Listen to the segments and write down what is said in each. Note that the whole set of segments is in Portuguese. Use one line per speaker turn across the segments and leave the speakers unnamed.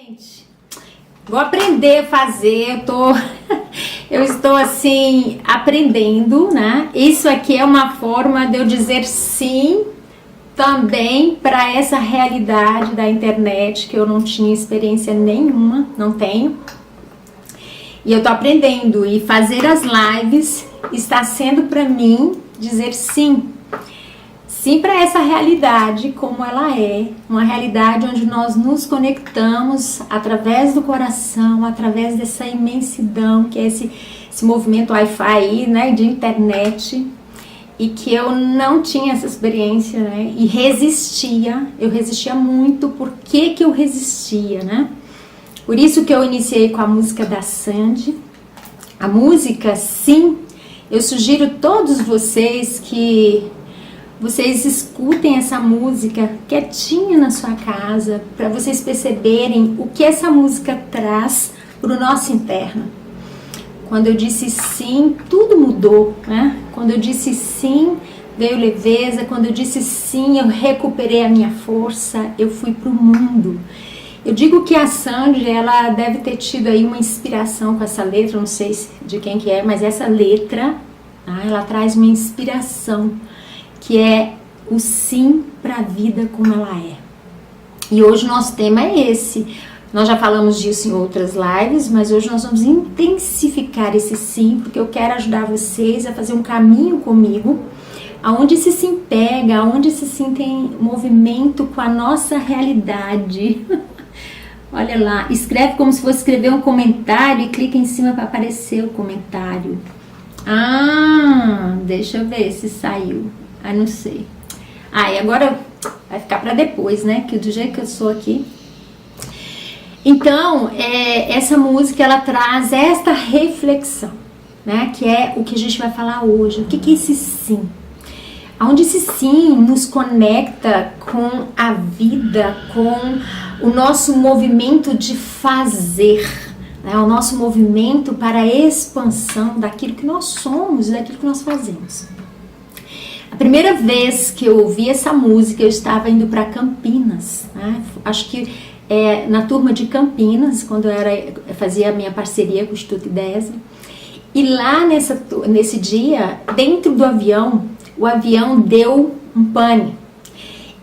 Gente, vou aprender a fazer, eu estou assim, aprendendo, né? Isso aqui é uma forma de eu dizer sim também para essa realidade da internet que eu não tinha experiência nenhuma, não tenho. E eu tô aprendendo, e fazer as lives está sendo para mim dizer sim. Sim para essa realidade como ela é, uma realidade onde nós nos conectamos através do coração, através dessa imensidão que é esse movimento Wi-Fi, né, de internet, e que eu não tinha essa experiência, né, e eu resistia muito. Por que eu resistia, né? Por isso que eu iniciei com a música da Sandy, a música Sim. Eu sugiro todos vocês que vocês escutem essa música quietinha na sua casa, para vocês perceberem o que essa música traz para o nosso interno. Quando eu disse sim, tudo mudou, né? Quando eu disse sim, veio leveza. Quando eu disse sim, eu recuperei a minha força, eu fui para o mundo. Eu digo que a Sandy, ela deve ter tido aí uma inspiração com essa letra, não sei de quem que é, mas essa letra, ela traz uma inspiração, que é o sim para a vida como ela é. E hoje o nosso tema é esse. Nós já falamos disso em outras lives, mas hoje nós vamos intensificar esse sim, porque eu quero ajudar vocês a fazer um caminho comigo, aonde esse sim pega, aonde esse sim tem movimento com a nossa realidade. Olha lá, escreve como se fosse escrever um comentário e clica em cima para aparecer o comentário. Deixa eu ver se saiu. Não sei. E agora vai ficar para depois, né? Que do jeito que eu sou aqui. Então, essa música, ela traz esta reflexão, né? Que é o que a gente vai falar hoje. O que é esse sim? Onde esse sim nos conecta com a vida, com o nosso movimento de fazer, né? O nosso movimento para a expansão daquilo que nós somos e daquilo que nós fazemos. A primeira vez que eu ouvi essa música, eu estava indo para Campinas, né? Acho que na turma de Campinas, quando eu fazia a minha parceria com o Instituto IDESA. E lá nesse dia, dentro do avião, o avião deu um pane.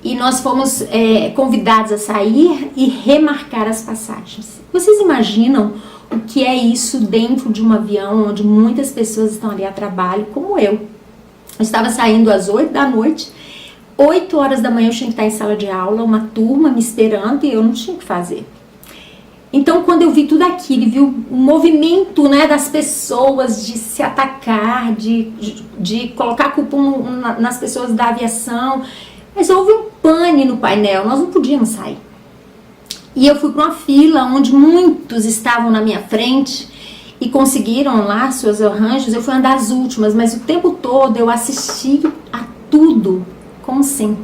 E nós fomos convidados a sair e remarcar as passagens. Vocês imaginam o que é isso dentro de um avião, onde muitas pessoas estão ali a trabalho, como eu? Eu estava saindo às 8 da noite, 8 horas da manhã eu tinha que estar em sala de aula, uma turma me esperando e eu não tinha o que fazer. Então, quando eu vi tudo aquilo e vi o movimento, né, das pessoas de se atacar, de colocar a culpa nas pessoas da aviação, mas houve um pane no painel, nós não podíamos sair. E eu fui para uma fila onde muitos estavam na minha frente e conseguiram lá seus arranjos. Eu fui uma das últimas, mas o tempo todo eu assisti a tudo com sim.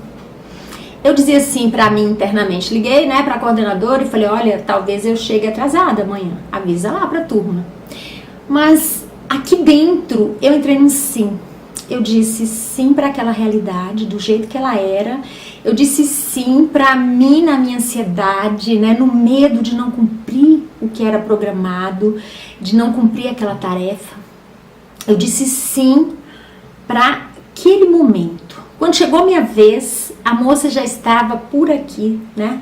Eu dizia sim para mim internamente, liguei, né, para a coordenadora e falei, olha, talvez eu chegue atrasada amanhã, avisa lá para a turma. Mas aqui dentro eu entrei num sim. Eu disse sim para aquela realidade, do jeito que ela era. Eu disse sim para mim na minha ansiedade, né, no medo de não cumprir o que era programado, de não cumprir aquela tarefa. Eu disse sim para aquele momento. Quando chegou a minha vez, a moça já estava por aqui, né,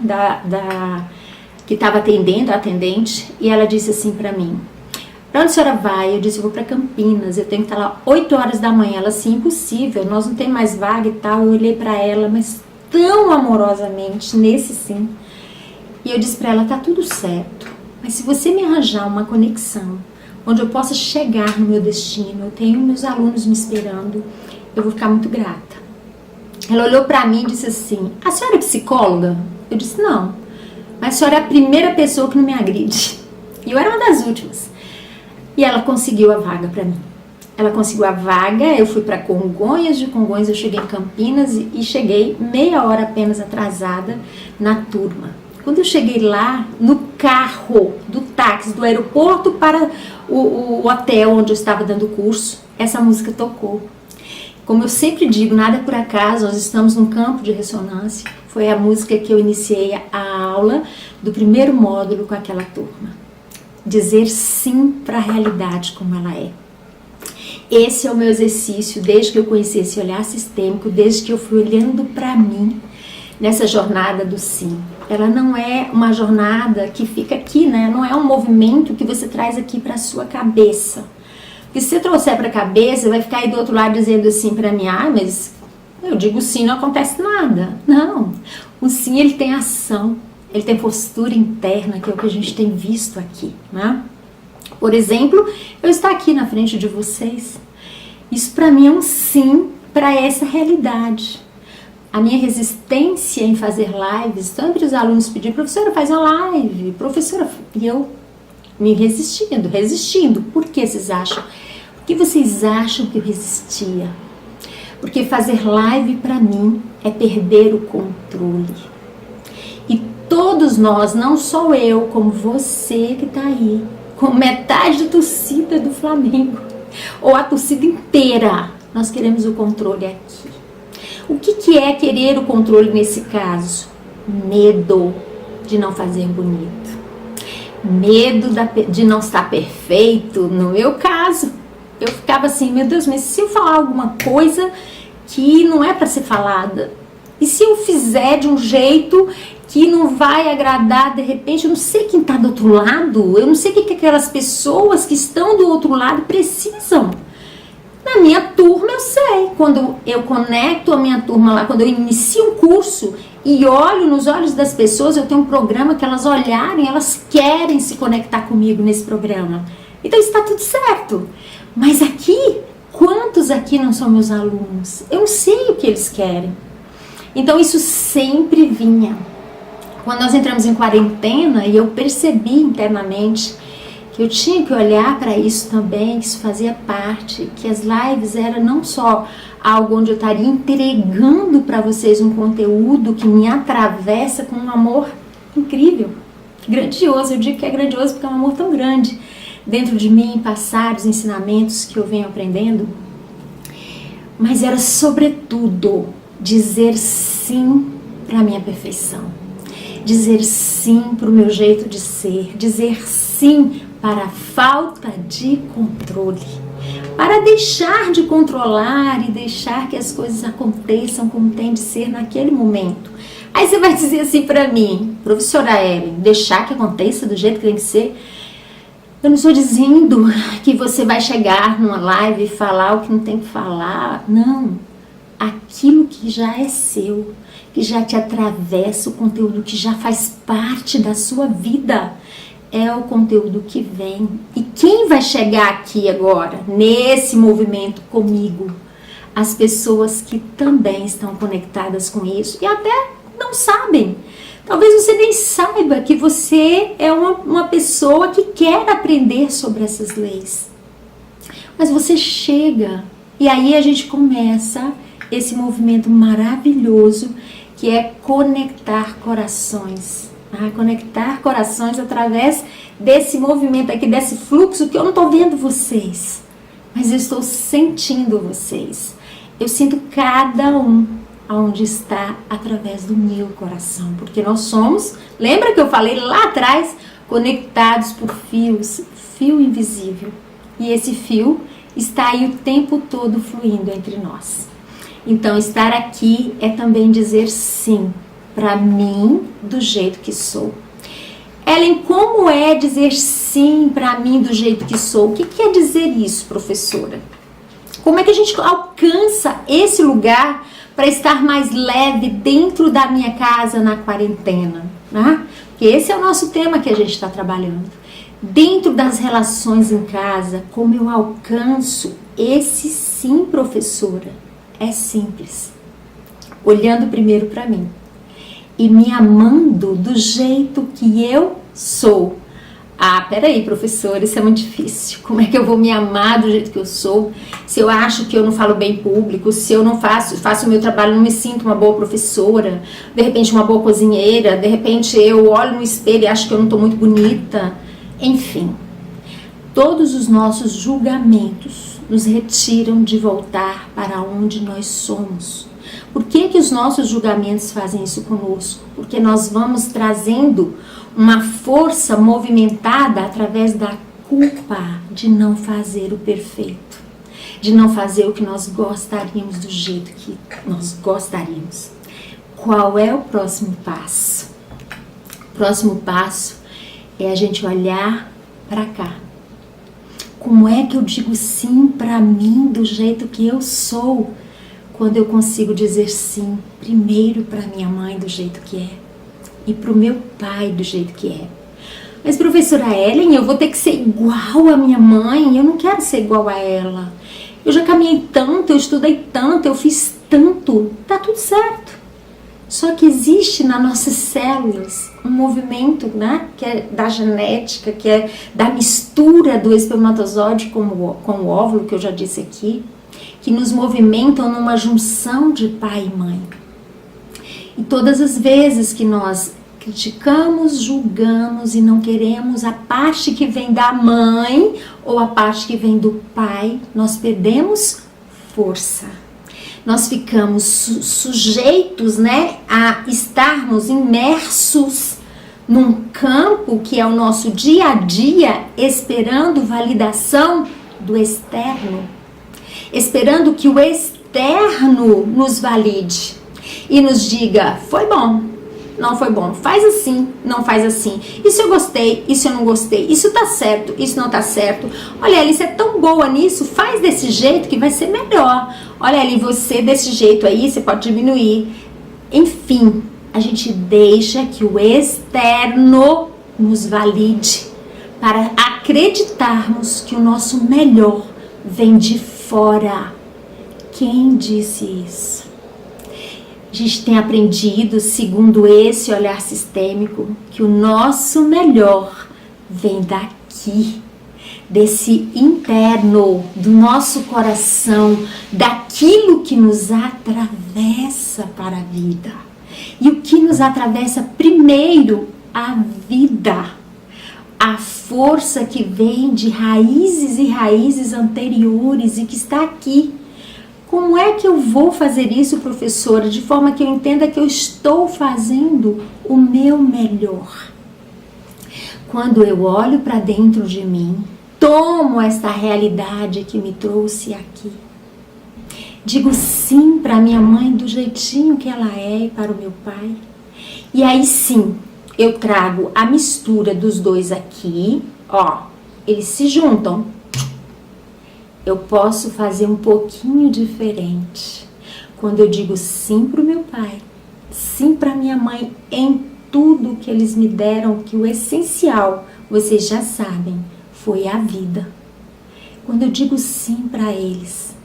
que estava atendendo, a atendente, e ela disse assim para mim, para onde a senhora vai? Eu disse, eu vou para Campinas, eu tenho que estar lá 8 horas da manhã. Ela, assim, impossível, nós não temos mais vaga e tal. Eu olhei para ela, mas tão amorosamente, nesse sim. E eu disse para ela, tá tudo certo, mas se você me arranjar uma conexão, onde eu possa chegar no meu destino, eu tenho meus alunos me esperando, eu vou ficar muito grata. Ela olhou para mim e disse assim, a senhora é psicóloga? Eu disse, não, mas a senhora é a primeira pessoa que não me agride. E eu era uma das últimas. E ela conseguiu a vaga para mim. Ela conseguiu a vaga, eu fui para Congonhas, de Congonhas eu cheguei em Campinas e cheguei meia hora apenas atrasada na turma. Quando eu cheguei lá, no carro do táxi, do aeroporto para o hotel onde eu estava dando curso, essa música tocou. Como eu sempre digo, nada é por acaso, nós estamos num campo de ressonância. Foi a música que eu iniciei a aula do primeiro módulo com aquela turma. Dizer sim para a realidade como ela é. Esse é o meu exercício desde que eu conheci esse olhar sistêmico, desde que eu fui olhando para mim nessa jornada do sim. Ela não é uma jornada que fica aqui, né? Não é um movimento que você traz aqui para a sua cabeça. Porque se você trouxer para a cabeça, vai ficar aí do outro lado dizendo assim para mim, mas eu digo sim, não acontece nada. Não, o sim ele tem ação, ele tem postura interna, que é o que a gente tem visto aqui, né? Por exemplo, eu estar aqui na frente de vocês, isso para mim é um sim para essa realidade. A minha resistência em fazer lives, sempre os alunos pediam, professora, faz uma live, professora, e eu me resistindo. Por que vocês acham? Por que vocês acham que eu resistia? Porque fazer live para mim é perder o controle. E todos nós, não só eu, como você que está aí, com metade da torcida do Flamengo, ou a torcida inteira, nós queremos o controle aqui. O que é querer o controle nesse caso? Medo de não fazer bonito. Medo de não estar perfeito. No meu caso, eu ficava assim, meu Deus, mas se eu falar alguma coisa que não é para ser falada? E se eu fizer de um jeito que não vai agradar, de repente, eu não sei quem está do outro lado, eu não sei o que aquelas pessoas que estão do outro lado precisam. Na minha turma eu sei, quando eu conecto a minha turma lá, quando eu inicio um curso e olho nos olhos das pessoas, eu tenho um programa que elas olharem, elas querem se conectar comigo nesse programa. Então está tudo certo. Mas aqui, quantos aqui não são meus alunos? Eu não sei o que eles querem. Então isso sempre vinha. Quando nós entramos em quarentena e eu percebi internamente que eu tinha que olhar para isso também, que isso fazia parte, que as lives eram não só algo onde eu estaria entregando para vocês um conteúdo que me atravessa com um amor incrível, grandioso. Eu digo que é grandioso porque é um amor tão grande dentro de mim, passar os ensinamentos que eu venho aprendendo, mas era sobretudo dizer sim para a minha perfeição, dizer sim para o meu jeito de ser, dizer sim para a falta de controle, para deixar de controlar e deixar que as coisas aconteçam como tem de ser naquele momento. Aí você vai dizer assim para mim, professora Ellen, deixar que aconteça do jeito que tem que ser? Eu não estou dizendo que você vai chegar numa live e falar o que não tem que falar, não. Aquilo que já é seu, que já te atravessa, o conteúdo que já faz parte da sua vida, é o conteúdo que vem. E quem vai chegar aqui agora, nesse movimento comigo? As pessoas que também estão conectadas com isso e até não sabem. Talvez você nem saiba que você é uma pessoa que quer aprender sobre essas leis. Mas você chega e aí a gente começa esse movimento maravilhoso que é conectar corações. Conectar corações através desse movimento aqui, desse fluxo que eu não estou vendo vocês, mas eu estou sentindo vocês. Eu sinto cada um aonde está através do meu coração, porque nós somos, lembra que eu falei lá atrás, conectados por fios, fio invisível, e esse fio está aí o tempo todo fluindo entre nós. Então estar aqui é também dizer sim para mim do jeito que sou. Ellen, como é dizer sim para mim do jeito que sou? O que quer dizer isso, professora? Como é que a gente alcança esse lugar para estar mais leve dentro da minha casa na quarentena, né? Porque esse é o nosso tema que a gente está trabalhando. Dentro das relações em casa, como eu alcanço esse sim, professora? É simples. Olhando primeiro para mim e me amando do jeito que eu sou. Peraí, professora, isso é muito difícil. Como é que eu vou me amar do jeito que eu sou? Se eu acho que eu não falo bem público, se eu não faço o meu trabalho, não me sinto uma boa professora, de repente uma boa cozinheira, de repente eu olho no espelho e acho que eu não estou muito bonita. Enfim, Todos os nossos julgamentos nos retiram de voltar para onde nós somos. Por que que os nossos julgamentos fazem isso conosco? Porque nós vamos trazendo uma força movimentada através da culpa de não fazer o perfeito, de não fazer o que nós gostaríamos do jeito que nós gostaríamos. Qual é o próximo passo? O próximo passo é a gente olhar para cá. Como é que eu digo sim para mim do jeito que eu sou? Quando eu consigo dizer sim, primeiro para minha mãe do jeito que é e para o meu pai do jeito que é. Mas professora Ellen, eu vou ter que ser igual à minha mãe? Eu não quero ser igual a ela. Eu já caminhei tanto, eu estudei tanto, eu fiz tanto. Tá tudo certo. Só que existe nas nossas células um movimento, né, que é da genética, que é da mistura do espermatozoide com o óvulo, que eu já disse aqui, que nos movimentam numa junção de pai e mãe. E todas as vezes que nós criticamos, julgamos e não queremos a parte que vem da mãe ou a parte que vem do pai, nós perdemos força. Nós ficamos sujeitos, né, a estarmos imersos num campo que é o nosso dia a dia, esperando validação do externo, esperando que o externo nos valide e nos diga, foi bom, não foi bom, faz assim, não faz assim, isso eu gostei, isso eu não gostei, isso tá certo, isso não tá certo, olha Alice, é tão boa nisso, faz desse jeito que vai ser melhor, olha ali, você desse jeito aí, você pode diminuir, enfim, a gente deixa que o externo nos valide para acreditarmos que o nosso melhor vem de fora. Quem disse isso? A gente tem aprendido, segundo esse olhar sistêmico, que o nosso melhor vem daqui, desse interno, do nosso coração, daquilo que nos atravessa para a vida. E o que nos atravessa primeiro? A vida. A força que vem de raízes e raízes anteriores e que está aqui. Como é que eu vou fazer isso, professora, de forma que eu entenda que eu estou fazendo o meu melhor? Quando eu olho para dentro de mim, tomo esta realidade que me trouxe aqui. Digo sim para minha mãe do jeitinho que ela é e para o meu pai. E aí sim, eu trago a mistura dos dois aqui, ó, eles se juntam. Eu posso fazer um pouquinho diferente. Quando eu digo sim para o meu pai, sim para minha mãe em tudo que eles me deram, que o essencial, vocês já sabem, foi a vida. Quando eu digo sim para eles,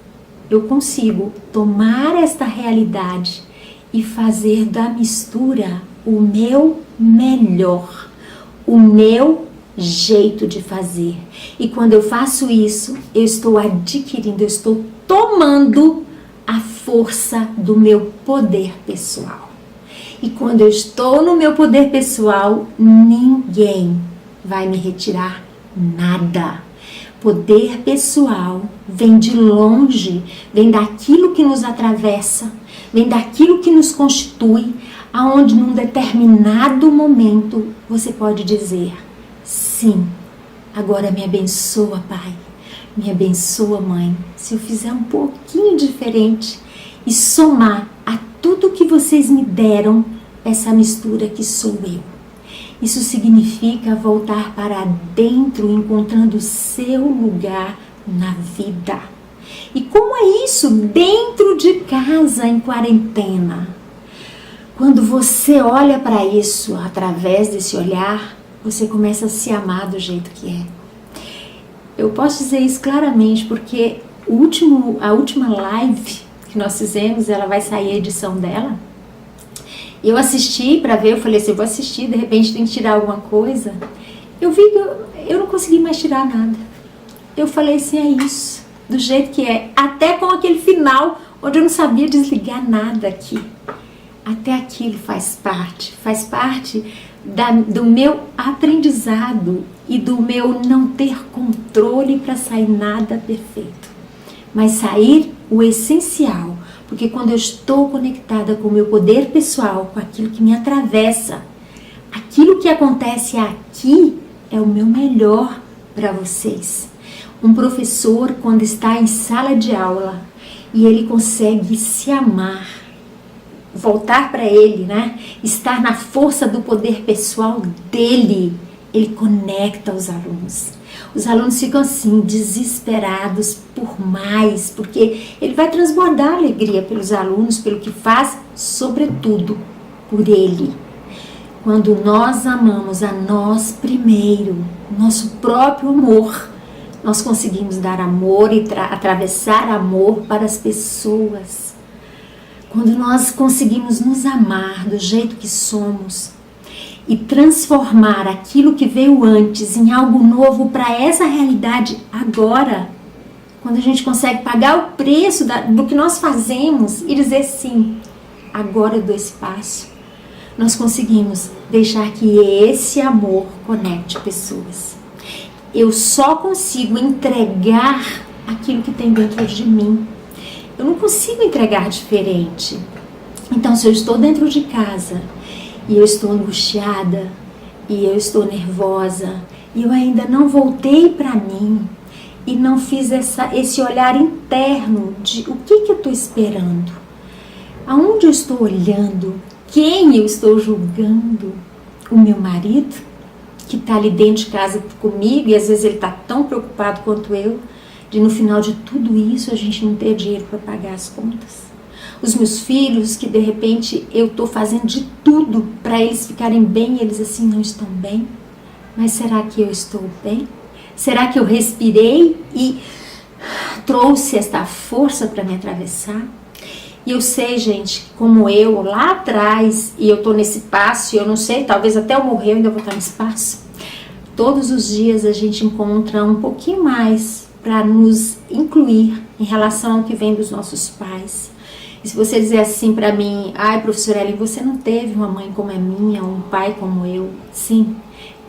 eu consigo tomar esta realidade e fazer da mistura o meu melhor, o meu jeito de fazer. E quando eu faço isso, eu estou adquirindo, eu estou tomando a força do meu poder pessoal. E quando eu estou no meu poder pessoal, ninguém vai me retirar nada. Poder pessoal vem de longe, vem daquilo que nos atravessa, vem daquilo que nos constitui, aonde num determinado momento você pode dizer: sim, agora me abençoa, pai, me abençoa, mãe, se eu fizer um pouquinho diferente e somar a tudo que vocês me deram, essa mistura que sou eu. Isso significa voltar para dentro, encontrando o seu lugar na vida. E como é isso dentro de casa em quarentena? Quando você olha para isso através desse olhar, você começa a se amar do jeito que é. Eu posso dizer isso claramente porque a última live que nós fizemos, ela vai sair a edição dela. Eu assisti para ver, eu falei assim, eu vou assistir, de repente tem que tirar alguma coisa. Eu vi que eu não consegui mais tirar nada. Eu falei assim, é isso, do jeito que é. Até com aquele final, onde eu não sabia desligar nada aqui. Até aquilo faz parte do meu aprendizado e do meu não ter controle para sair nada perfeito, mas sair o essencial, porque quando eu estou conectada com o meu poder pessoal, com aquilo que me atravessa, aquilo que acontece aqui é o meu melhor para vocês. Um professor, quando está em sala de aula e ele consegue se amar, voltar para ele, né? Estar na força do poder pessoal dele, ele conecta os alunos. Os alunos ficam assim, desesperados por mais, porque ele vai transbordar alegria pelos alunos, pelo que faz, sobretudo por ele. Quando nós amamos a nós primeiro, nosso próprio amor, nós conseguimos dar amor e atravessar amor para as pessoas. Quando nós conseguimos nos amar do jeito que somos e transformar aquilo que veio antes em algo novo para essa realidade agora, quando a gente consegue pagar o preço do que nós fazemos e dizer sim, agora eu dou esse passo, nós conseguimos deixar que esse amor conecte pessoas. Eu só consigo entregar aquilo que tem dentro de mim. Eu não consigo entregar diferente. Então, se eu estou dentro de casa e eu estou angustiada e eu estou nervosa e eu ainda não voltei para mim e não fiz esse olhar interno de o que eu estou esperando, aonde eu estou olhando, quem eu estou julgando, o meu marido que está ali dentro de casa comigo e às vezes ele está tão preocupado quanto eu, de no final de tudo isso a gente não ter dinheiro para pagar as contas. Os meus filhos que de repente eu estou fazendo de tudo para eles ficarem bem e eles assim não estão bem. Mas será que eu estou bem? Será que eu respirei e trouxe esta força para me atravessar? E eu sei, gente, como eu lá atrás, e eu estou nesse passo, e eu não sei, talvez até eu morrer eu ainda vou estar nesse passo. Todos os dias a gente encontra um pouquinho mais para nos incluir em relação ao que vem dos nossos pais. E se você dizer assim para mim, ai, professora Ellen, você não teve uma mãe como a minha, um pai como eu? Sim,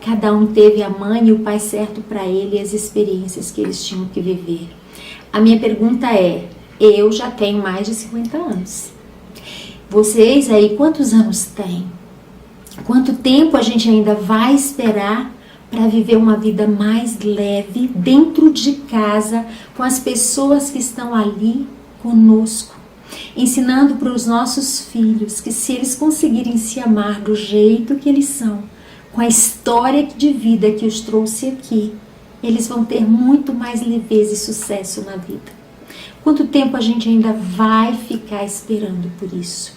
cada um teve a mãe e o pai certo para ele e as experiências que eles tinham que viver. A minha pergunta é, eu já tenho mais de 50 anos. Vocês aí, quantos anos têm? Quanto tempo a gente ainda vai esperar para viver uma vida mais leve dentro de casa com as pessoas que estão ali conosco, ensinando para os nossos filhos que se eles conseguirem se amar do jeito que eles são, com a história de vida que os trouxe aqui, eles vão ter muito mais leveza e sucesso na vida. Quanto tempo a gente ainda vai ficar esperando por isso?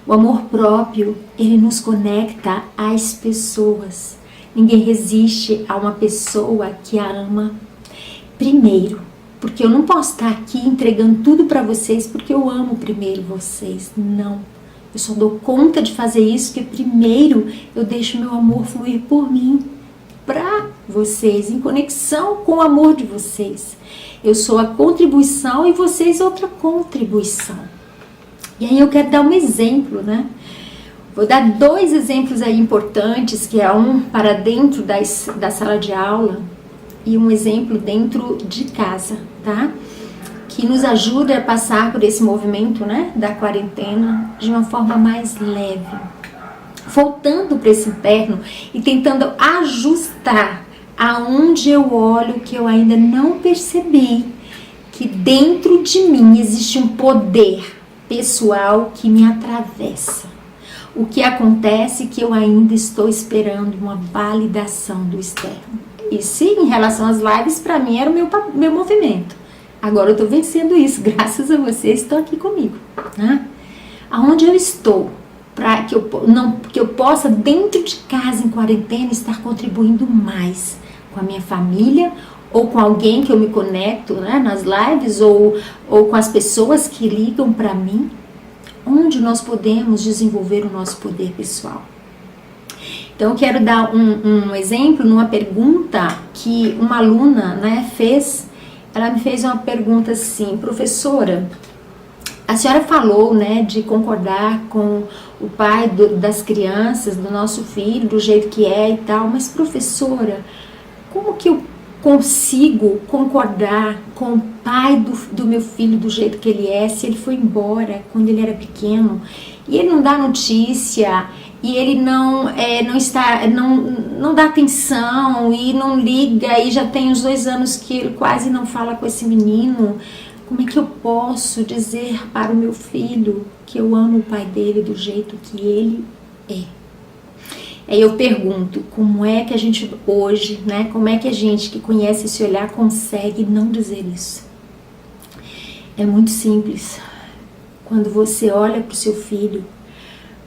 O amor próprio, ele nos conecta às pessoas. Ninguém resiste a uma pessoa que a ama primeiro, porque eu não posso estar aqui entregando tudo para vocês porque eu amo primeiro vocês. Não, eu só dou conta de fazer isso porque primeiro eu deixo meu amor fluir por mim, para vocês, em conexão com o amor de vocês. Eu sou a contribuição e vocês outra contribuição. E aí eu quero dar um exemplo, né? Vou dar 2 exemplos aí importantes, que é um para dentro da sala de aula e um exemplo dentro de casa, tá? Que nos ajuda a passar por esse movimento, né, da quarentena de uma forma mais leve. Voltando para esse interno e tentando ajustar aonde eu olho que eu ainda não percebi que dentro de mim existe um poder pessoal que me atravessa. O que acontece é que eu ainda estou esperando uma validação do externo. E sim, em relação às lives, para mim era o meu movimento. Agora eu estou vencendo isso, graças a vocês, estão aqui comigo. Né? Aonde eu estou, para que eu possa, dentro de casa, em quarentena, estar contribuindo mais com a minha família, ou com alguém que eu me conecto, né, nas lives, ou com as pessoas que ligam para mim, onde nós podemos desenvolver o nosso poder pessoal. Então eu quero dar um exemplo numa pergunta que uma aluna, né, fez. Ela me fez uma pergunta assim: professora, A senhora falou, né, de concordar com o pai das crianças, do nosso filho, do jeito que é e tal, mas professora, como que eu consigo concordar com o pai do meu filho do jeito que ele é, se ele foi embora quando ele era pequeno, e ele não dá notícia, e ele não dá atenção, e não liga, e já tem uns 2 anos que ele quase não fala com esse menino? Como é que eu posso dizer para o meu filho que eu amo o pai dele do jeito que ele é? Aí eu pergunto, como é que a gente hoje, né, como é que a gente que conhece esse olhar consegue não dizer isso? É muito simples. Quando você olha para o seu filho,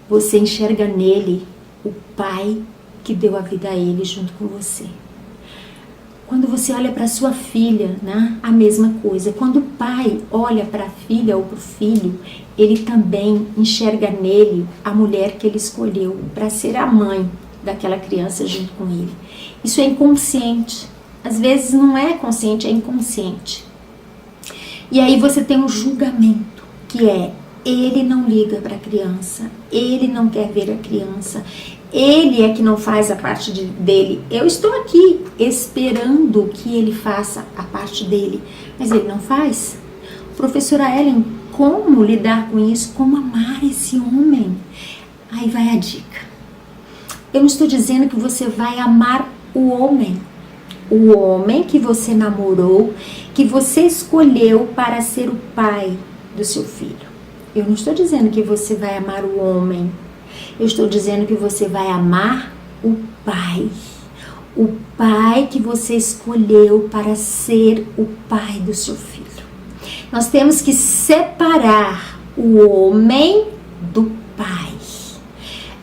você enxerga nele o pai que deu a vida a ele junto com você. Quando você olha para sua filha, né, a mesma coisa. Quando o pai olha para a filha ou para o filho, ele também enxerga nele a mulher que ele escolheu para ser a mãe daquela criança junto com ele. Isso é inconsciente. Às vezes não é consciente, é inconsciente. E aí você tem um julgamento, que é: ele não liga para a criança, ele não quer ver a criança, ele é que não faz a parte dele. Eu estou aqui esperando que ele faça a parte dele, mas ele não faz. Professora Ellen, como lidar com isso? Como amar esse homem? Aí vai a dica. Eu não estou dizendo que você vai amar o homem que você namorou, que você escolheu para ser o pai do seu filho. Eu não estou dizendo que você vai amar o homem. Eu estou dizendo que você vai amar o pai. O pai que você escolheu para ser o pai do seu filho. Nós temos que separar o homem do pai.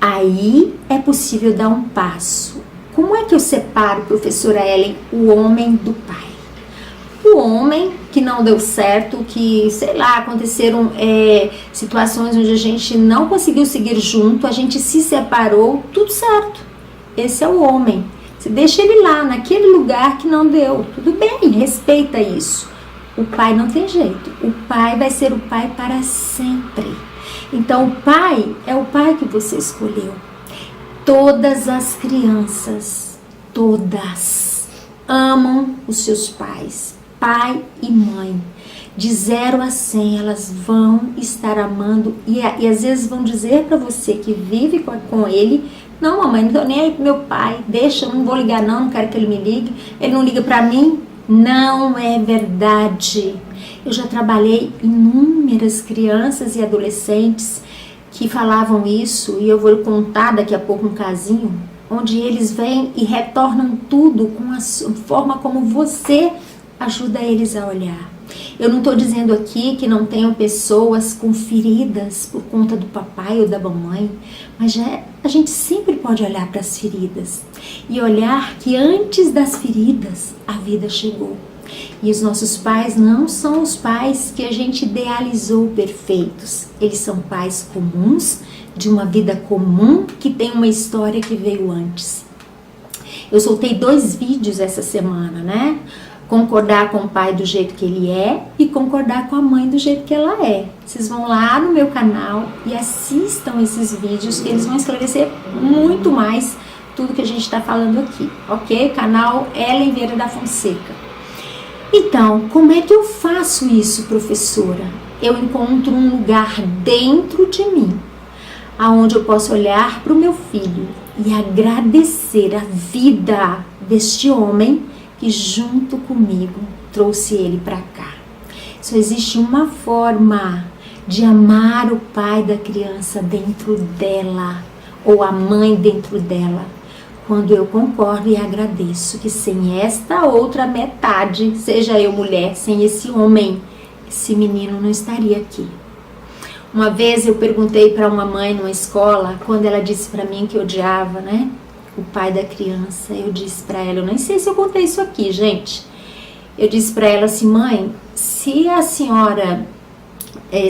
Aí é possível dar um passo. Como é que eu separo, professora Ellen, o homem do pai? O homem que não deu certo, que, sei lá, aconteceram situações onde a gente não conseguiu seguir junto, a gente se separou, tudo certo. Esse é o homem. Você deixa ele lá, naquele lugar que não deu. Tudo bem, respeita isso. O pai não tem jeito. O pai vai ser o pai para sempre. Então, o pai é o pai que você escolheu. Todas as crianças, todas, amam os seus pais. Pai e mãe, de 0 a 100, elas vão estar amando e às vezes vão dizer para você que vive com ele: não, mamãe, não tô nem aí pro meu pai, deixa, eu não vou ligar não quero que ele me ligue, ele não liga para mim. Não é verdade. Eu já trabalhei inúmeras crianças e adolescentes que falavam isso, e eu vou contar daqui a pouco um casinho, onde eles vêm e retornam tudo com a forma como você ajuda eles a olhar. Eu não estou dizendo aqui que não tenham pessoas com feridas por conta do papai ou da mamãe, mas a gente sempre pode olhar para as feridas e olhar que antes das feridas a vida chegou. E os nossos pais não são os pais que a gente idealizou perfeitos. Eles são pais comuns, de uma vida comum, que tem uma história que veio antes. Eu soltei 2 vídeos essa semana, né? Concordar com o pai do jeito que ele é e concordar com a mãe do jeito que ela é. Vocês vão lá no meu canal e assistam esses vídeos, que eles vão esclarecer muito mais tudo que a gente está falando aqui, ok? Canal Ellen Vieira da Fonseca. Então, como é que eu faço isso, professora? Eu encontro um lugar dentro de mim, aonde eu posso olhar para o meu filho e agradecer a vida deste homem que junto comigo trouxe ele para cá. Só existe uma forma de amar o pai da criança dentro dela, ou a mãe dentro dela, quando eu concordo e agradeço que sem esta outra metade, seja eu mulher, sem esse homem, esse menino não estaria aqui. Uma vez eu perguntei para uma mãe numa escola, quando ela disse para mim que odiava, né, o pai da criança, eu disse para ela, eu nem sei se eu contei isso aqui, gente. Eu disse para ela assim: mãe, se a senhora,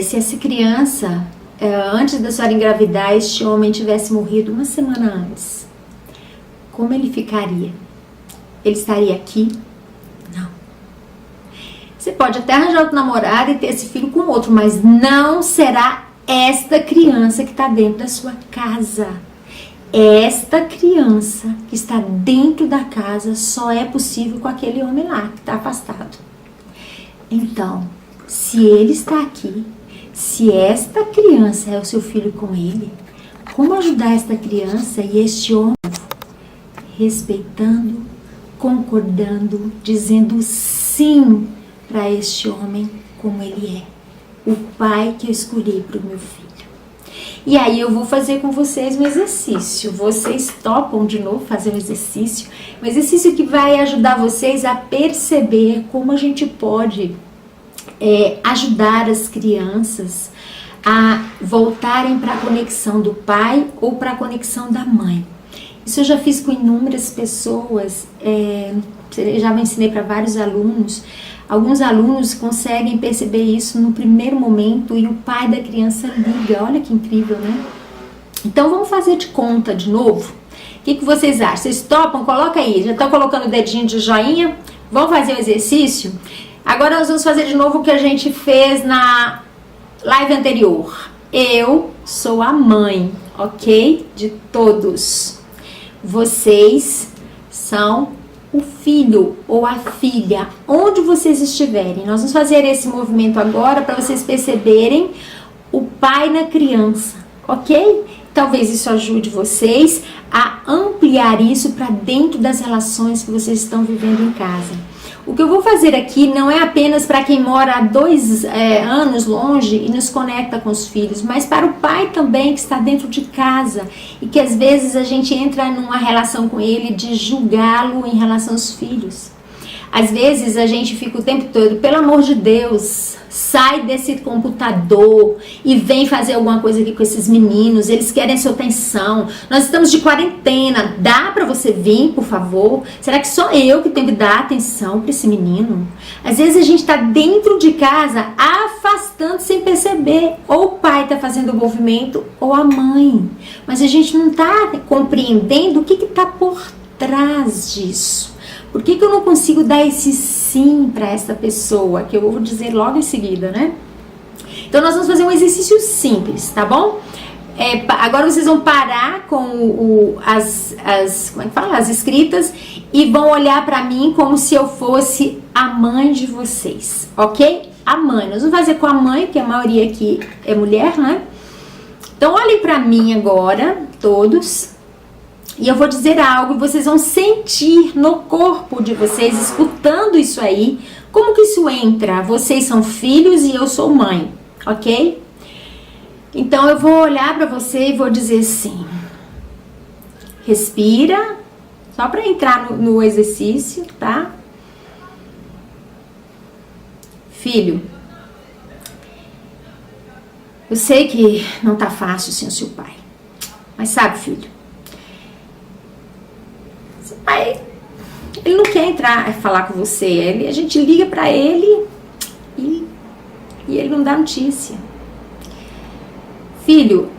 se essa criança, antes da senhora engravidar, este homem tivesse morrido 1 semana antes, como ele ficaria? Ele estaria aqui? Não. Você pode até arranjar outro namorado e ter esse filho com outro, mas não será esta criança que está dentro da sua casa. Esta criança que está dentro da casa só é possível com aquele homem lá que está afastado. Então, se ele está aqui, se esta criança é o seu filho com ele, como ajudar esta criança e este homem? Respeitando, concordando, dizendo sim para este homem como ele é. O pai que eu escolhi para o meu filho. E aí eu vou fazer com vocês um exercício. Vocês topam de novo fazer um exercício que vai ajudar vocês a perceber como a gente pode ajudar as crianças a voltarem para a conexão do pai ou para a conexão da mãe. Isso eu já fiz com inúmeras pessoas, já me ensinei para vários alunos. Alguns alunos conseguem perceber isso no primeiro momento e o pai da criança liga. Olha que incrível, né? Então vamos fazer de conta de novo. O que vocês acham? Vocês topam? Coloca aí. Já estão colocando o dedinho de joinha? Vamos fazer o exercício? Agora nós vamos fazer de novo o que a gente fez na live anterior. Eu sou a mãe, ok? De todos. Vocês são o filho ou a filha, onde vocês estiverem. Nós vamos fazer esse movimento agora para vocês perceberem o pai na criança, ok? Talvez isso ajude vocês a ampliar isso para dentro das relações que vocês estão vivendo em casa. O que eu vou fazer aqui não é apenas para quem mora há 2 anos longe e nos conecta com os filhos, mas para o pai também que está dentro de casa e que às vezes a gente entra numa relação com ele de julgá-lo em relação aos filhos. Às vezes a gente fica o tempo todo, pelo amor de Deus, sai desse computador e vem fazer alguma coisa aqui com esses meninos, eles querem sua atenção, nós estamos de quarentena, dá pra você vir, por favor? Será que só eu que tenho que dar atenção pra esse menino? Às vezes a gente tá dentro de casa, afastando sem perceber, ou o pai tá fazendo o movimento, ou a mãe, mas a gente não tá compreendendo o que tá por trás disso. Por que eu não consigo dar esse sim para essa pessoa? Que eu vou dizer logo em seguida, né? Então nós vamos fazer um exercício simples, tá bom? Agora vocês vão parar com como é que fala? As escritas e vão olhar para mim como se eu fosse a mãe de vocês, ok? A mãe. Nós vamos fazer com a mãe, que a maioria aqui é mulher, né? Então olhem para mim agora, todos. E eu vou dizer algo e vocês vão sentir no corpo de vocês, escutando isso aí, como que isso entra? Vocês são filhos e eu sou mãe, ok? Então eu vou olhar para você e vou dizer assim, respira, só para entrar no exercício, tá? Filho, eu sei que não tá fácil sem o seu pai, mas sabe, filho, pai, ele não quer entrar falar com você, a gente liga pra ele e ele não dá notícia. Filho,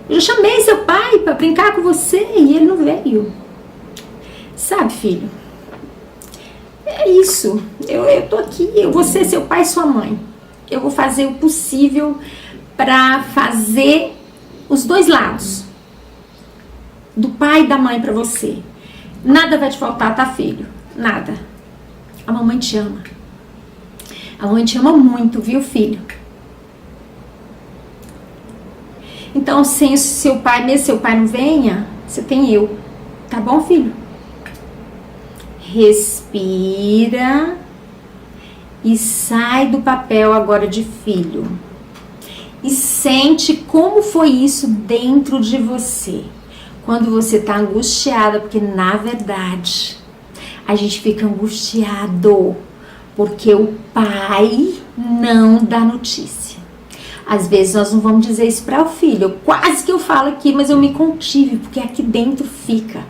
eu já chamei seu pai pra brincar com você e ele não veio. Sabe, filho, é isso, eu tô aqui, eu vou ser seu pai e sua mãe. Eu vou fazer o possível pra fazer os dois lados, do pai e da mãe pra você. Nada vai te faltar, tá, filho? Nada. A mamãe te ama. A mamãe te ama muito, viu, filho? Então, sem seu pai, mesmo seu pai não venha, você tem eu. Tá bom, filho? Respira e sai do papel agora de filho. E sente como foi isso dentro de você. Quando você tá angustiada, porque na verdade a gente fica angustiado porque o pai não dá notícia. Às vezes nós não vamos dizer isso para o filho. Quase que eu falo aqui, mas eu me contive, porque aqui dentro fica.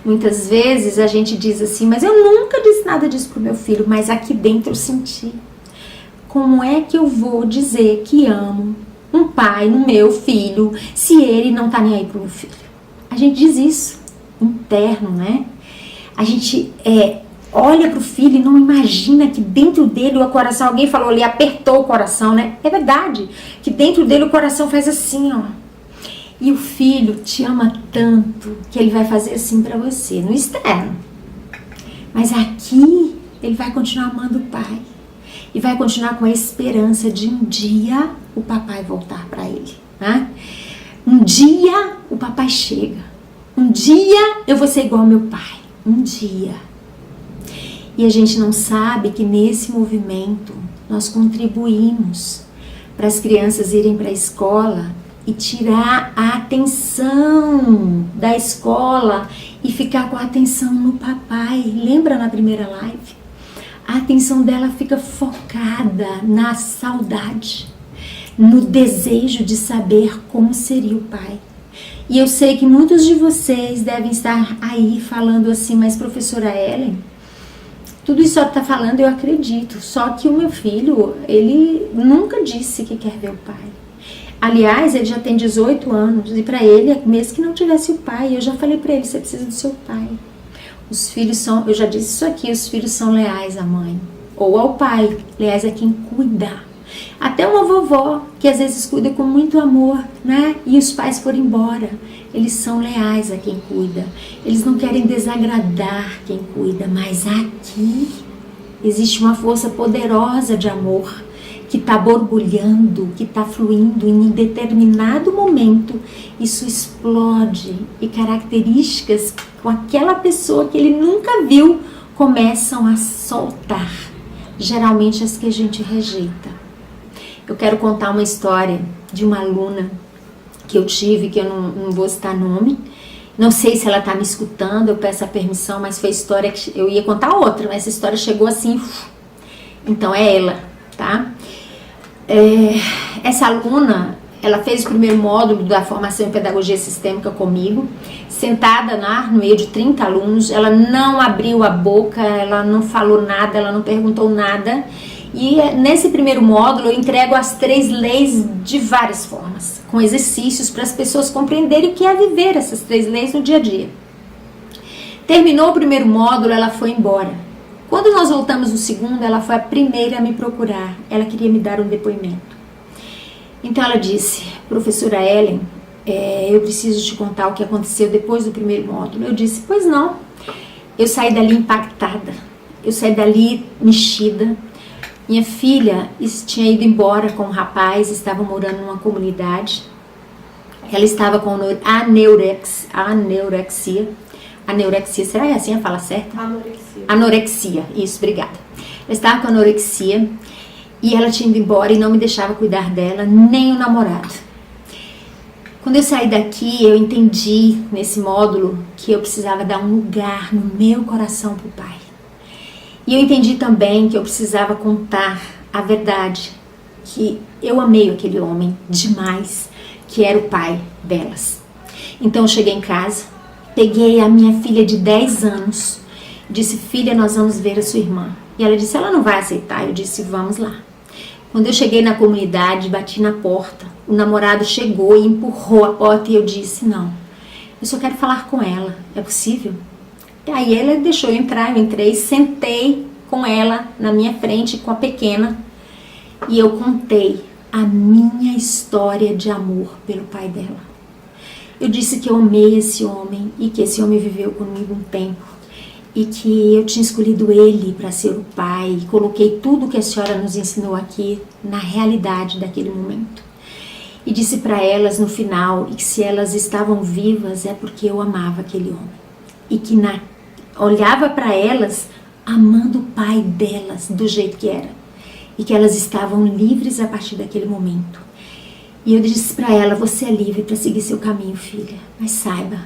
Muitas vezes a gente diz assim, mas eu nunca disse nada disso pro meu filho, mas aqui dentro eu senti. Como é que eu vou dizer que amo um pai no meu filho se ele não tá nem aí pro meu filho? A gente diz isso, interno, né? A gente olha pro filho e não imagina que dentro dele o coração, alguém falou ali, apertou o coração, né? É verdade, que dentro dele o coração faz assim, ó. E o filho te ama tanto que ele vai fazer assim pra você, no externo. Mas aqui ele vai continuar amando o pai. E vai continuar com a esperança de um dia o papai voltar pra ele, né? Um dia o papai chega. Um dia eu vou ser igual ao meu pai. Um dia. E a gente não sabe que nesse movimento nós contribuímos para as crianças irem para a escola e tirar a atenção da escola e ficar com a atenção no papai. Lembra na primeira live? A atenção dela fica focada na saudade, no desejo de saber como seria o pai. E eu sei que muitos de vocês devem estar aí falando assim, mas professora Ellen, tudo isso que está falando eu acredito, só que o meu filho, ele nunca disse que quer ver o pai. Aliás, ele já tem 18 anos e para ele é mesmo que não tivesse o pai. Eu já falei para ele, você precisa do seu pai. Os filhos são, eu já disse isso aqui, os filhos são leais à mãe ou ao pai, leais a quem cuida. Até uma vovó que às vezes cuida com muito amor, né? E os pais foram embora. Eles são leais a quem cuida. Eles não querem desagradar quem cuida, mas aqui existe uma força poderosa de amor que está borbulhando, que está fluindo, e em determinado momento isso explode e características com aquela pessoa que ele nunca viu começam a soltar, geralmente as que a gente rejeita. Eu quero contar uma história de uma aluna que eu tive, que eu não vou citar nome, não sei se ela está me escutando, eu peço a permissão, mas foi história que eu ia contar outra, mas essa história chegou assim, então é ela, tá? Essa aluna, ela fez o primeiro módulo da formação em pedagogia sistêmica comigo, sentada no meio de 30 alunos, ela não abriu a boca, ela não falou nada, ela não perguntou nada, e nesse primeiro módulo eu entrego as 3 leis de várias formas, com exercícios para as pessoas compreenderem o que é viver essas 3 leis no dia a dia. Terminou o primeiro módulo, ela foi embora. Quando nós voltamos no segundo, ela foi a primeira a me procurar. Ela queria me dar um depoimento. Então ela disse, professora Ellen, eu preciso te contar o que aconteceu depois do primeiro módulo. Eu disse, pois não. Eu saí dali impactada. Eu saí dali mexida. Minha filha tinha ido embora com um rapaz, estava morando numa comunidade. Ela estava com anorexia. Anorexia, será que é assim a fala certa? Anorexia, isso, obrigada. Ela estava com anorexia e ela tinha ido embora e não me deixava cuidar dela, nem o namorado. Quando eu saí daqui, eu entendi nesse módulo que eu precisava dar um lugar no meu coração pro pai. E eu entendi também que eu precisava contar a verdade, que eu amei aquele homem demais, que era o pai delas. Então eu cheguei em casa, peguei a minha filha de 10 anos, disse, filha, nós vamos ver a sua irmã. E ela disse, ela não vai aceitar. Eu disse, vamos lá. Quando eu cheguei na comunidade, bati na porta, o namorado chegou e empurrou a porta e eu disse, não, eu só quero falar com ela, é possível? E aí ela deixou eu entrar, eu entrei, sentei com ela na minha frente, com a pequena, e eu contei a minha história de amor pelo pai dela. Eu disse que eu amei esse homem e que esse homem viveu comigo um tempo e que eu tinha escolhido ele para ser o pai e coloquei tudo que a senhora nos ensinou aqui na realidade daquele momento. E disse para elas no final que se elas estavam vivas é porque eu amava aquele homem e que olhava para elas amando o pai delas do jeito que era e que elas estavam livres a partir daquele momento. E eu disse para ela, você é livre para seguir seu caminho, filha, mas saiba,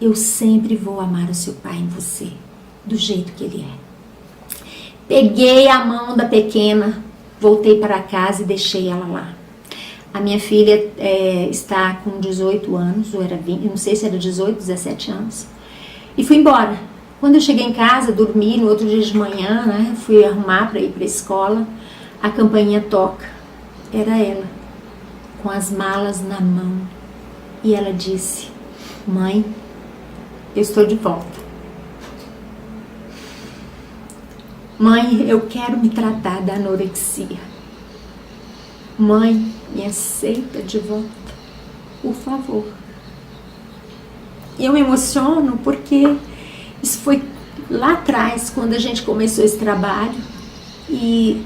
eu sempre vou amar o seu pai em você, do jeito que ele é. Peguei a mão da pequena, voltei para casa e deixei ela lá. A minha filha está com 18 anos, ou era 20, não sei se era 18, 17 anos, e fui embora. Quando eu cheguei em casa, dormi, no outro dia de manhã, né, fui arrumar para ir para a escola, a campainha toca, era ela, com as malas na mão, e ela disse, mãe, eu estou de volta. Mãe, eu quero me tratar da anorexia. Mãe, me aceita de volta, por favor. E eu me emociono porque isso foi lá atrás, quando a gente começou esse trabalho. E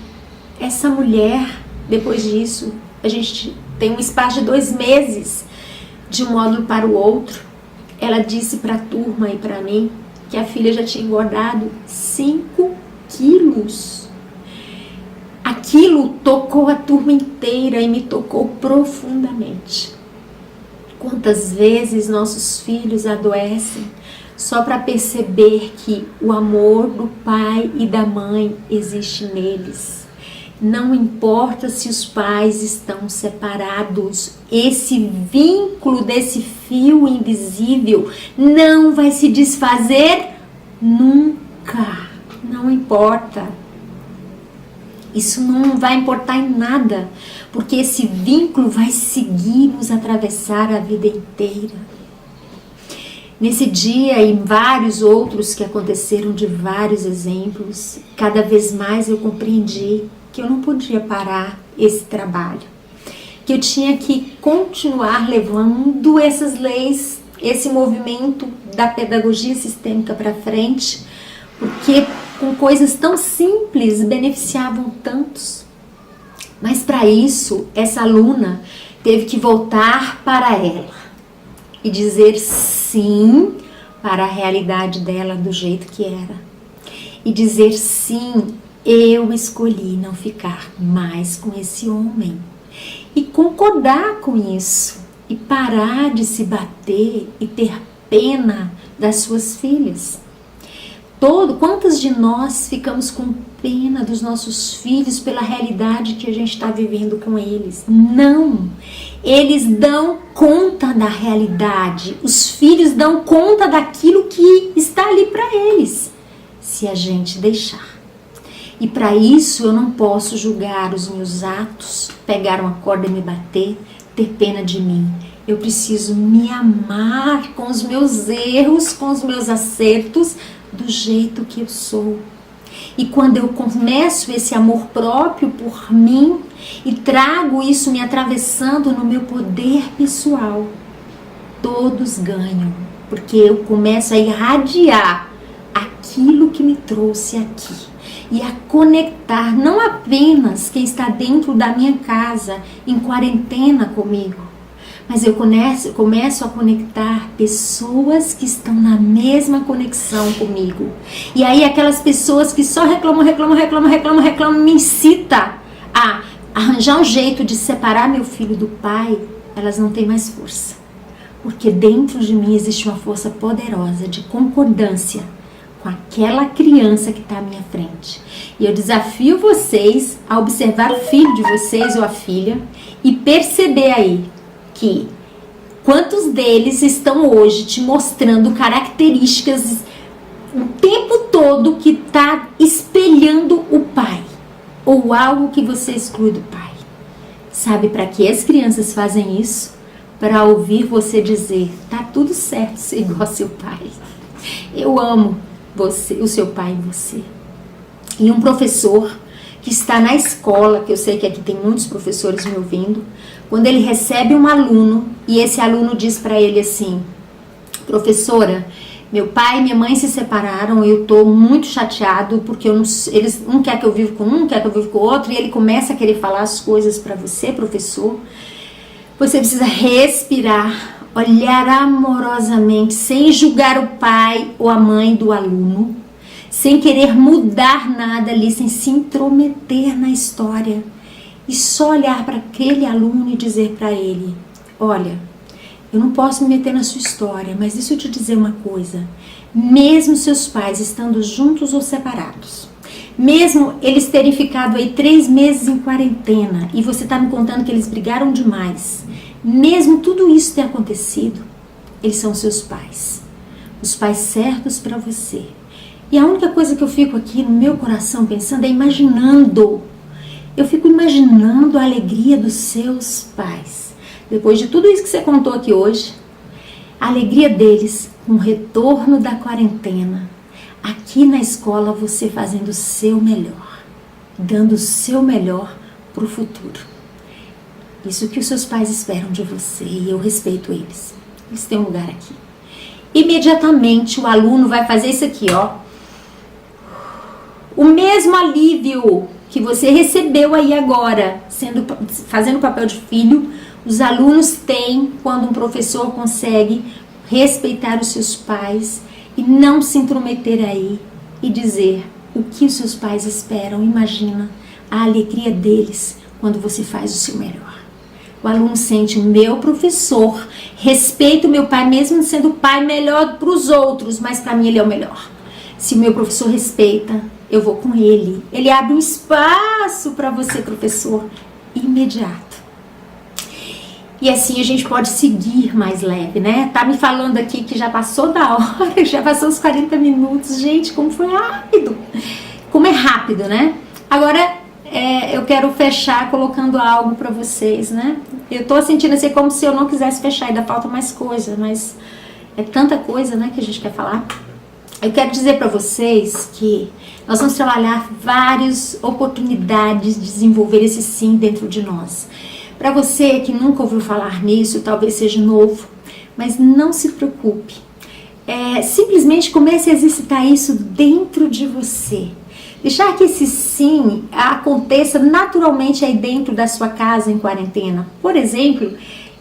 essa mulher, depois disso, a gente tem um espaço de 2 meses de um módulo para o outro. Ela disse para a turma e para mim que a filha já tinha engordado 5 quilos. Aquilo tocou a turma inteira e me tocou profundamente. Quantas vezes nossos filhos adoecem só para perceber que o amor do pai e da mãe existe neles. Não importa se os pais estão separados, esse vínculo desse fio invisível não vai se desfazer nunca. Não importa. Isso não vai importar em nada, porque esse vínculo vai seguir nos atravessar a vida inteira. Nesse dia e vários outros que aconteceram, de vários exemplos, cada vez mais eu compreendi que eu não podia parar esse trabalho, que eu tinha que continuar levando essas leis, esse movimento da pedagogia sistêmica para frente, porque com coisas tão simples beneficiavam tantos. Mas para isso, essa aluna teve que voltar para ela e dizer sim para a realidade dela do jeito que era. E dizer sim, eu escolhi não ficar mais com esse homem. E concordar com isso. E parar de se bater e ter pena das suas filhas. Quantas de nós ficamos com pena dos nossos filhos pela realidade que a gente está vivendo com eles? Não! Eles dão conta da realidade. Os filhos dão conta daquilo que está ali para eles, se a gente deixar. E para isso eu não posso julgar os meus atos, pegar uma corda e me bater, ter pena de mim. Eu preciso me amar com os meus erros, com os meus acertos, do jeito que eu sou. E quando eu começo esse amor próprio por mim e trago isso me atravessando no meu poder pessoal, todos ganham, porque eu começo a irradiar aquilo que me trouxe aqui e a conectar não apenas quem está dentro da minha casa em quarentena comigo, mas eu começo a conectar pessoas que estão na mesma conexão comigo. E aí aquelas pessoas que só reclamam, me incita a arranjar um jeito de separar meu filho do pai, elas não têm mais força. Porque dentro de mim existe uma força poderosa de concordância com aquela criança que está à minha frente. E eu desafio vocês a observar o filho de vocês ou a filha e perceber aí que quantos deles estão hoje te mostrando características o tempo todo que está espelhando o pai ou algo que você exclui do pai. Sabe para que as crianças fazem isso? Para ouvir você dizer, tá tudo certo ser igual ao seu pai. Eu amo você, o seu pai e você. E um professor que está na escola, que eu sei que aqui tem muitos professores me ouvindo, quando ele recebe um aluno e esse aluno diz para ele assim, professora, meu pai e minha mãe se separaram, eu estou muito chateado porque eles um quer que eu viva com um, quer que eu viva com o outro, e ele começa a querer falar as coisas para você, professor. Você precisa respirar, olhar amorosamente, sem julgar o pai ou a mãe do aluno, sem querer mudar nada ali, sem se intrometer na história. E só olhar para aquele aluno e dizer para ele, olha, eu não posso me meter na sua história, mas deixa eu te dizer uma coisa. Mesmo seus pais estando juntos ou separados, mesmo eles terem ficado aí 3 meses em quarentena e você tá me contando que eles brigaram demais, mesmo tudo isso ter acontecido, eles são seus pais. Os pais certos para você. E a única coisa que eu fico aqui no meu coração pensando é imaginando. Eu fico imaginando a alegria dos seus pais. Depois de tudo isso que você contou aqui hoje, a alegria deles com o retorno da quarentena, aqui na escola você fazendo o seu melhor, dando o seu melhor para o futuro. Isso que os seus pais esperam de você e eu respeito eles. Eles têm um lugar aqui. Imediatamente o aluno vai fazer isso aqui, ó. O mesmo alívio que você recebeu aí agora, fazendo o papel de filho, os alunos têm quando um professor consegue respeitar os seus pais e não se intrometer aí e dizer o que os seus pais esperam. Imagina a alegria deles quando você faz o seu melhor. O aluno sente, meu professor respeita o meu pai, mesmo sendo o pai melhor para os outros, mas para mim ele é o melhor. Se o meu professor respeita, eu vou com ele. Ele abre um espaço para você, professor, imediato. E assim a gente pode seguir mais leve, né? Tá me falando aqui que já passou da hora, já passou os 40 minutos. Gente, como foi rápido. Como é rápido, né? Agora, eu quero fechar colocando algo pra vocês, né? Eu tô sentindo assim como se eu não quisesse fechar, ainda falta mais coisa, mas é tanta coisa, né, que a gente quer falar. Eu quero dizer pra vocês que nós vamos trabalhar várias oportunidades de desenvolver esse sim dentro de nós. Para você que nunca ouviu falar nisso, talvez seja novo, mas não se preocupe. Simplesmente comece a exercitar isso dentro de você. Deixar que esse sim aconteça naturalmente aí dentro da sua casa em quarentena. Por exemplo,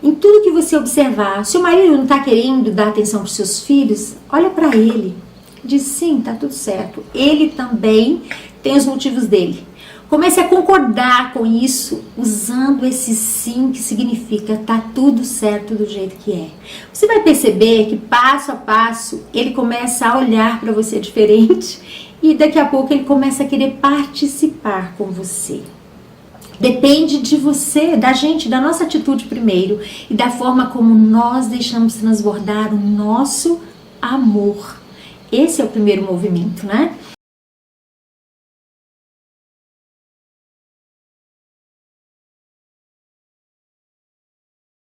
em tudo que você observar. Se o marido não está querendo dar atenção para os seus filhos, olha para ele. Diz sim, tá tudo certo. Ele também tem os motivos dele. Comece a concordar com isso, usando esse sim que significa tá tudo certo do jeito que é. Você vai perceber que passo a passo ele começa a olhar para você diferente e daqui a pouco ele começa a querer participar com você. Depende de você, da gente, da nossa atitude primeiro e da forma como nós deixamos transbordar o nosso amor. Esse é o primeiro movimento, né?